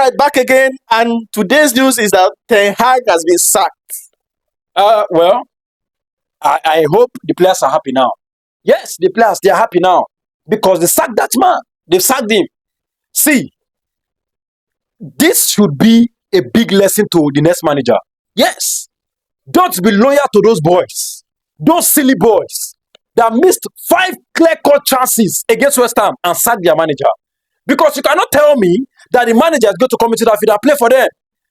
right, back again. And today's news is that Tenhaag has been sacked. Well, I hope the players are happy now. Yes, the players, they are happy now. Because they sacked that man. They sacked him. See, this should be a big lesson to the next manager. Yes. Don't be loyal to those boys. Those silly boys that missed 5 clear-cut chances against West Ham and sacked their manager. Because you cannot tell me that the manager is going to come into that field and play for them.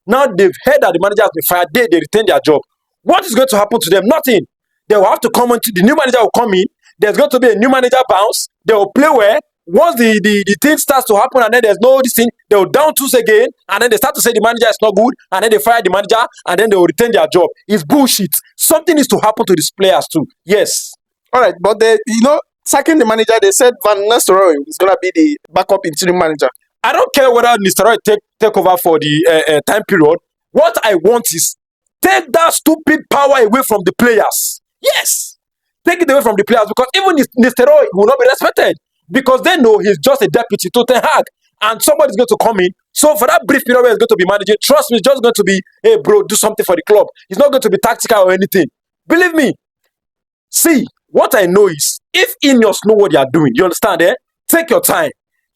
Now they've heard that the manager has been fired. They retain their job. What is going to happen to them? Nothing. They will have to come into, the new manager will come in. There's going to be a new manager bounce. They will play well. Once the thing starts to happen and then there's no this thing, they will down tools again and then they start to say the manager is not good and then they fire the manager and then they will retain their job. It's bullshit. Something needs to happen to these players too. Yes. All right, but sacking the manager, they said Van Nistelrooy is going to be the backup interim manager. I don't care whether Nistelrooy take over for the time period. What I want is take that stupid power away from the players. Yes. Take it away from the players because even Nistelrooy will not be respected. Because they know he's just a deputy to Tenhaag and somebody's going to come in. So for that brief period where he's going to be managing, trust me, it's just going to be, hey bro, do something for the club. It's not going to be tactical or anything. Believe me. See, what I know is, if Ineos know what they are doing, you understand, take your time.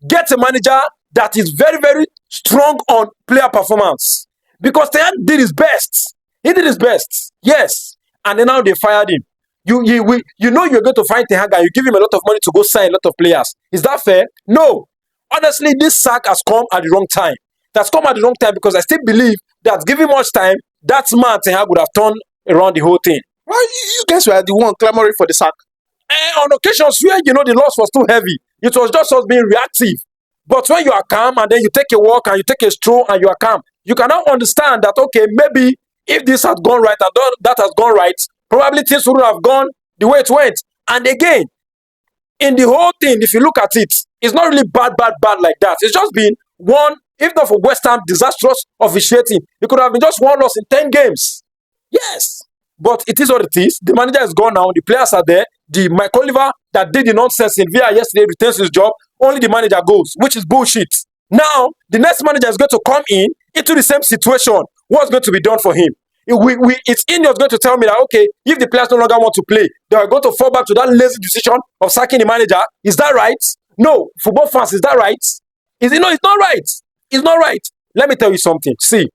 Get a manager that is very, very strong on player performance. Because Tenhaag did his best. He did his best. Yes. And then now they fired him. You know you're going to find Tenhaag and you give him a lot of money to go sign a lot of players. Is that fair? No. Honestly, this sack has come at the wrong time. That's come at the wrong time because I still believe that given much time, that man Tenhaag would have turned around the whole thing. Well, you guys were the one clamoring for the sack. On occasions where the loss was too heavy, it was just us being reactive. But when you are calm and then you take a walk and you take a stroll and you are calm, you cannot understand that, okay, maybe if this had gone right and that has gone right, probably things wouldn't have gone the way it went. And again, in the whole thing, if you look at it, it's not really bad like that. It's just been one, if not for West Ham, disastrous officiating. It could have been just one loss in 10 games. Yes. But it is what it is. The manager is gone now. The players are there. The Mike Oliver that did the nonsense in VR yesterday retains his job. Only the manager goes, which is bullshit. Now, the next manager is going to come in into the same situation. What's going to be done for him? It's Ineos going to tell me that, okay, if the players no longer want to play, they are going to fall back to that lazy decision of sacking the manager. Is that right? No. Football fans, is that right? It's not right. It's not right. Let me tell you something. See,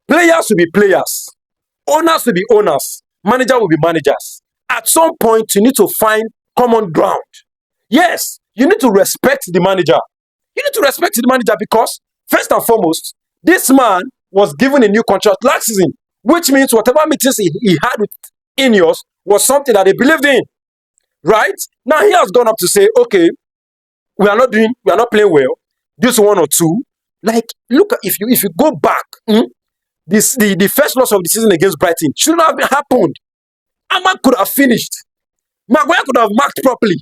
players will be players. Owners will be owners. Manager will be managers. At some point, you need to find common ground. Yes, you need to respect the manager. You need to respect the manager because, first and foremost, this man was given a new contract last season, which means whatever meetings he had with Ineos was something that they believed in. Right? Now he has gone up to say, okay, we are not playing well. Just 1 or 2. Like, look, if you go back, the first loss of the season against Brighton shouldn't have happened. Ahmad could have finished. Maguire could have marked properly.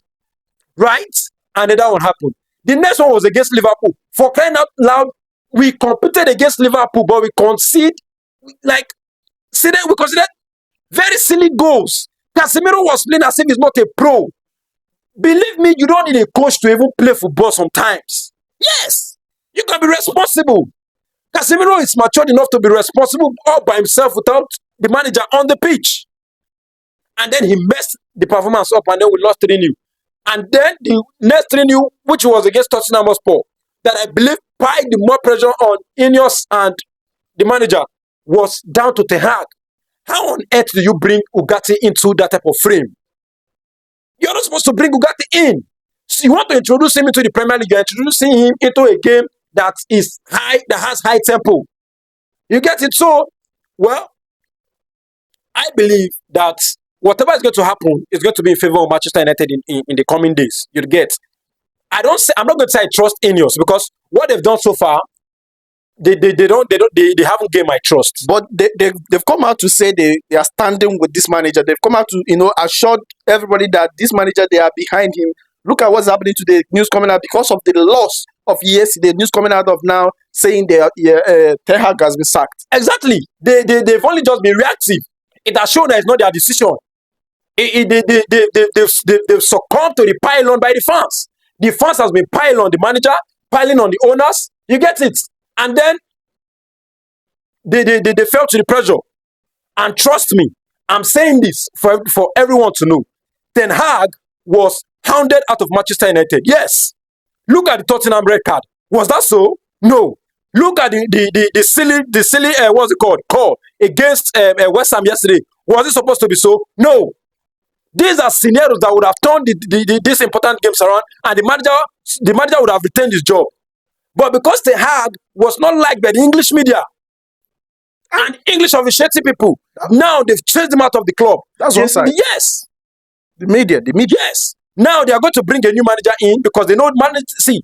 Right? And then that one happened. The next one was against Liverpool. For crying out loud, we competed against Liverpool, but we considered very silly goals. Casemiro was playing as if he's not a pro. Believe me, you don't need a coach to even play football sometimes. Yes, you can be responsible. Casemiro is matured enough to be responsible all by himself without the manager on the pitch. And then he messed the performance up and then we lost 3-0. And then the next 3-0, which was against Tottenham Hotspur, that I believe piled the more pressure on Ineos and the manager, was down to Tenhaag. How on earth do you bring Ugarte into that type of frame? You're not supposed to bring Ugarte in. So you want to introduce him into the Premier League, you're introducing him into a game that is high, that has high tempo. You get it? So, well, I believe that whatever is going to happen is going to be in favor of Manchester United in the coming days. You'll get. I'm not going to say I trust Ineos because what they've done so far, they haven't gained my trust. But they've come out to say they are standing with this manager. They've come out to assure everybody that this manager, they are behind him. Look at what's happening today. News coming out because of the loss of yesterday. News coming out of now saying Tenhaag has been sacked. Exactly. They've only just been reactive. It has shown that it's not their decision. They've succumbed to the pile on by the fans. The fans has been piling on the manager, piling on the owners. You get it? And then they fell to the pressure. And trust me, I'm saying this for everyone to know. Tenhaag was hounded out of Manchester United. Yes. Look at the Tottenham red card. Was that so? No. Look at the silly what's it called? Call against West Ham yesterday. Was it supposed to be so? No. These are scenarios that would have turned these important games around, and the manager would have retained his job. But because Tenhaag was not liked by the English media and English officiating people, now they've chased him out of the club. That's one side. Yes. The media. Yes. Now they are going to bring a new manager in because they know see,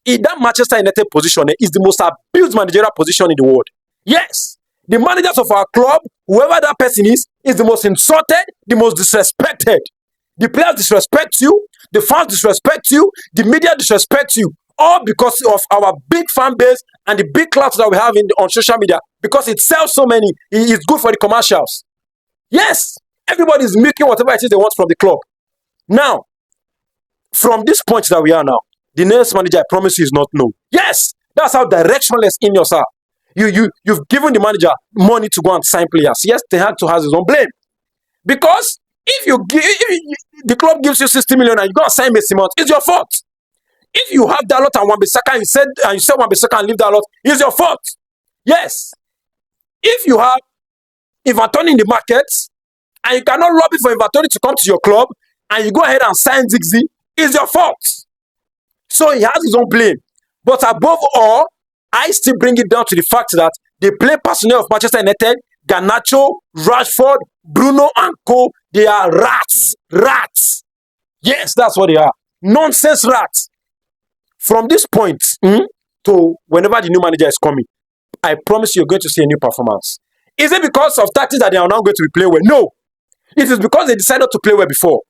in that Manchester United position is the most abused managerial position in the world. Yes. The managers of our club, whoever that person is the most insulted, the most disrespected. The players disrespect you, the fans disrespect you, the media disrespect you, all because of our big fan base and the big clout that we have on social media, because it sells so many. It's good for the commercials. Yes, everybody is making whatever it is they want from the club. Now, from this point that we are now, the next manager, I promise you, is not known. Yes, that's how directionless in yourself. You've given the manager money to go and sign players. Yes, Tenhaag to has his own blame. Because if the club gives you 60 million and you go and sign Messi Mount, it's your fault. If you have Dalot and Wan-Bissaka and you said Wan-Bissaka and leave Dalot, it's your fault. Yes. If you have Ivan Toney in the market and you cannot lobby for Ivan Toney to come to your club and you go ahead and sign Ziggy, it's your fault. So he has his own blame. But above all, I still bring it down to the fact that the play personnel of Manchester United, Garnacho, Rashford, Bruno and co, they are rats. Rats. Yes, that's what they are. Nonsense rats. From this point to whenever the new manager is coming, I promise you're going to see a new performance. Is it because of tactics that they are now going to be playing well? No. It is because they decided to play well before.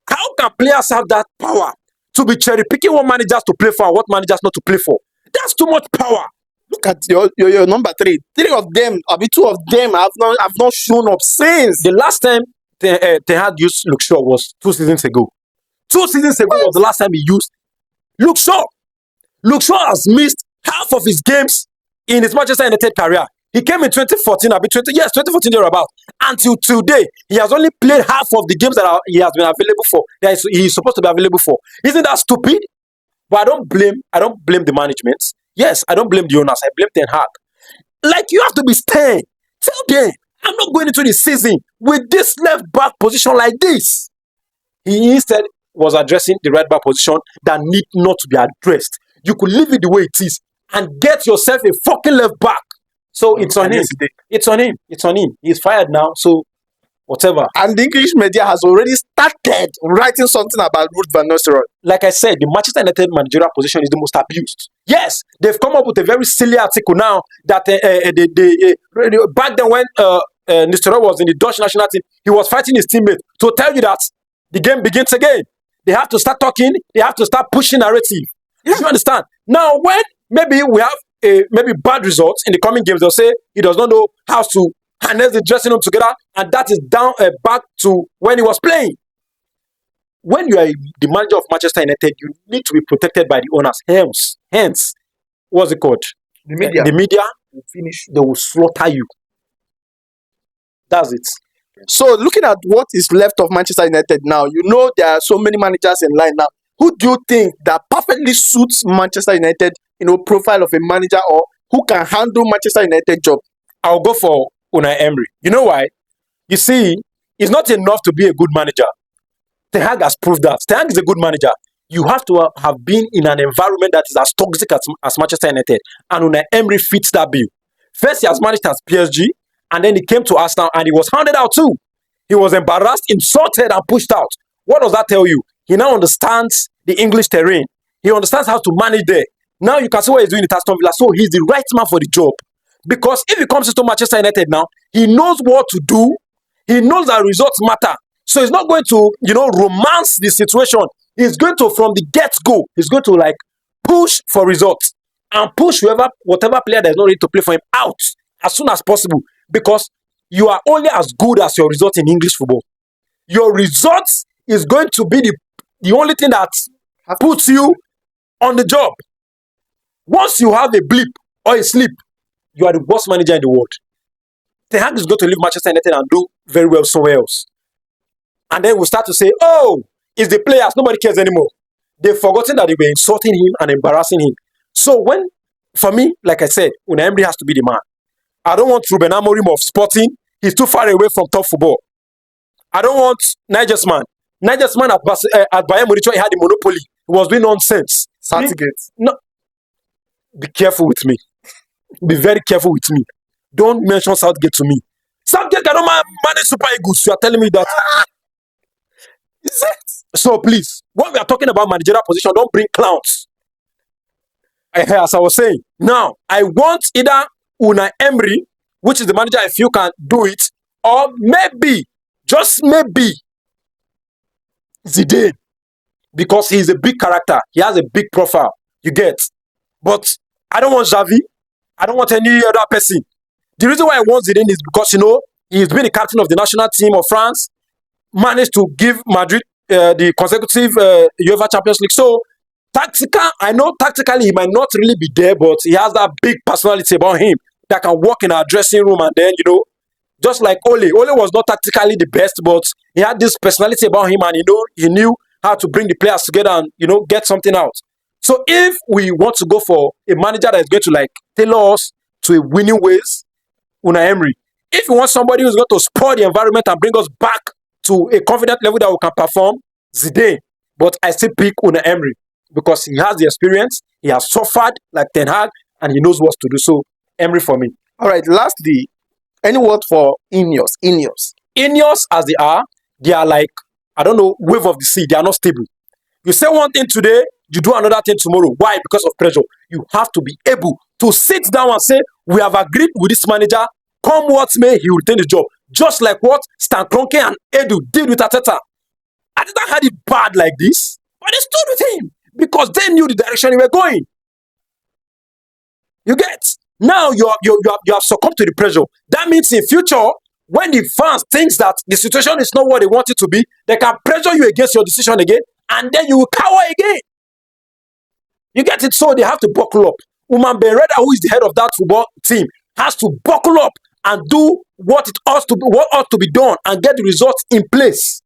How can players have that power to be cherry picking what managers to play for and what managers not to play for? That's too much power. Look at your number 3. 3 of them, two of them have not shown up since. The last time Tenhaag used Luke Shaw was 2 seasons ago. 2 seasons ago was the last time he used Luke Shaw. Luke Shaw has missed half of his games in his Manchester United career. He came in 2014, 2014 thereabout. Until today, he has only played half of the games that he has been available for, that he is supposed to be available for. Isn't that stupid? But I don't blame the management. Yes, I don't blame the owners. I blame Tenhaag. Like, you have to be stern. Tell them, I'm not going into the season with this left back position like this. He instead was addressing the right back position that need not to be addressed. You could leave it the way it is and get yourself a fucking left back. So it's on him. It's on him. It's on him. He's fired now. So whatever. And the English media has already started writing something about Ruud van Nistelrooy. Like I said, the Manchester United managerial position is the most abused. Yes, they've come up with a very silly article now that back then when Nistelrooy was in the Dutch national team, he was fighting his teammate to tell you that the game begins again. They have to start talking. They have to start pushing narrative. Yeah. You understand? Now, when maybe we have maybe bad results in the coming games, they'll say he does not know how to harness the dressing room together, and that is down back to when he was playing. When you are the manager of Manchester United, you need to be protected by the owners. Hence, what's it called? The media. The media will finish. They will slaughter you. That's it. So, looking at what is left of Manchester United now, you know there are so many managers in line now. Who do you think that perfectly suits Manchester United, profile of a manager, or who can handle Manchester United job? I'll go for Unai Emery. You know why? You see, it's not enough to be a good manager. Tenhaag has proved that. Tenhaag is a good manager. You have to have been in an environment that is as toxic as Manchester United. And Unai Emery fits that bill. First, he has managed as PSG, and then he came to Arsenal and he was handed out too. He was embarrassed, insulted, and pushed out. What does that tell you? He now understands the English terrain. He understands how to manage there. Now you can see what he's doing at Aston Villa. So he's the right man for the job. Because if he comes into Manchester United now, he knows what to do. He knows that results matter. So he's not going to, romance the situation. He's going to, from the get-go, he's going to push for results and push whatever player that is not ready to play for him out as soon as possible. Because you are only as good as your result in English football. Your results is going to be the only thing that puts you on the job. Once you have a blip, or you sleep, you are the worst manager in the world. Tenhaag is going to leave Manchester United and do very well somewhere else. And then we'll start to say, oh, it's the players, nobody cares anymore. They've forgotten that they were insulting him and embarrassing him. So when, for me, like I said, Unai Emery has to be the man. I don't want Ruben Amorim of Sporting. He's too far away from top football. I don't want Nigelsmann. Nigelsmann at Bayern Munich, he had the monopoly. He was doing nonsense. Southgate. No, be careful with me. Be very careful with me. Don't mention Southgate to me. Southgate cannot manage Super Eagles. You are telling me that. Is it? So please, when we are talking about managerial position, don't bring clowns. As I was saying, now I want either Unai Emery, which is the manager I feel can do it, or maybe, just maybe, Zidane, because he's a big character. He has a big profile. You get. But I don't want Xavi. I don't want any other person. The reason why I want Zidane is because, he's been the captain of the national team of France, managed to give Madrid the consecutive UEFA Champions League. So, I know tactically he might not really be there, but he has that big personality about him that can walk in our dressing room and then, just like Ole. Ole was not tactically the best, but he had this personality about him and, he knew how to bring the players together and, get something out. So if we want to go for a manager that is going to tailor us to a winning ways, Unai Emery. If you want somebody who's going to spoil the environment and bring us back to a confident level that we can perform, Zidane. But I still pick Unai Emery because he has the experience, he has suffered like Tenhaag, and he knows what to do. So Emery for me. All right, lastly, any word for Ineos? Ineos, as they are like, I don't know, wave of the sea. They are not stable. You say one thing today, you do another thing tomorrow. Why? Because of pressure. You have to be able to sit down and say, we have agreed with this manager. Come what may, he will retain the job. Just like what Stan Kroenke and Edu did with Arteta. Arteta had it bad like this, but they stood with him because they knew the direction they were going. You get? Now you have succumbed to the pressure. That means in future, when the fans think that the situation is not what they want it to be, they can pressure you against your decision again, and then you will cower again. You get it? So they have to buckle up. Uman Bereda, who is the head of that football team, has to buckle up and do what ought to be done and get the results in place.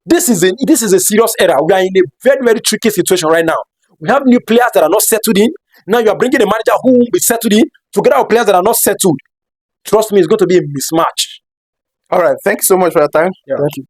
This is a serious error. We are in a very, very tricky situation right now. We have new players that are not settled in. Now you are bringing a manager who will be settled in together with players that are not settled. Trust me, it's going to be a mismatch. All right. Thank you so much for your time. Yeah. Thank you.